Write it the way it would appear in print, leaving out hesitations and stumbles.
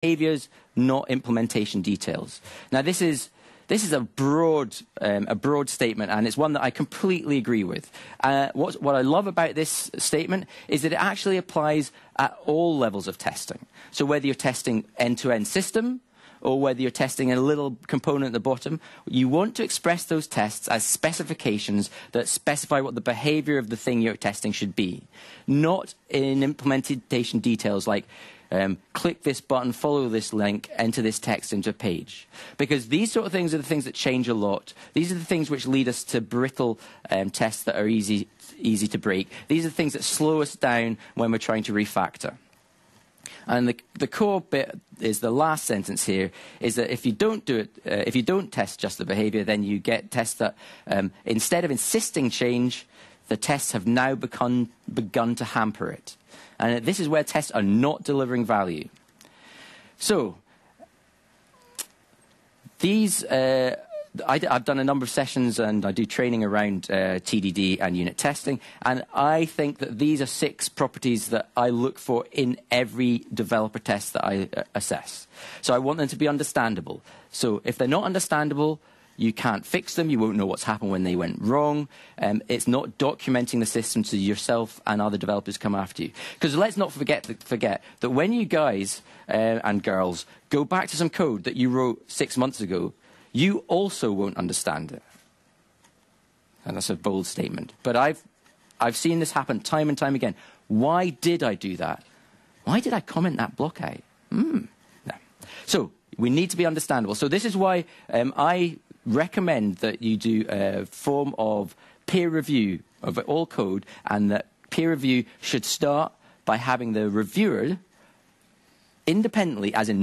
behaviors, not implementation details. Now, this is a broad statement, and it's one that I completely agree with. What I love about this statement is that it actually applies at all levels of testing. So whether you're testing end-to-end system, or whether you're testing a little component at the bottom, you want to express those tests as specifications that specify what the behavior of the thing you're testing should be, not in implementation details like click this button, follow this link, enter this text into a page. Because these sort of things are the things that change a lot. These are the things which lead us to brittle tests that are easy to break. These are the things that slow us down when we're trying to refactor. And the core bit is the last sentence here, is that if you don't do it, if you don't test just the behavior, then you get tests that, instead of insisting change, the tests have now begun to hamper it. And this is where tests are not delivering value. So, these, I've done a number of sessions and I do training around TDD and unit testing, and I think that these are 6 properties that I look for in every developer test that I assess. So I want them to be understandable. So if they're not understandable, you can't fix them, you won't know what's happened when they went wrong. It's not documenting the system so yourself and other developers come after you. Because let's not forget that when you guys and girls go back to some code that you wrote 6 months ago, you also won't understand it. And that's a bold statement. But I've seen this happen time and time again. Why did I do that? Why did I comment that block out? No. So we need to be understandable. So this is why I recommend that you do a form of peer review of all code, and that peer review should start by having the reviewer independently, as in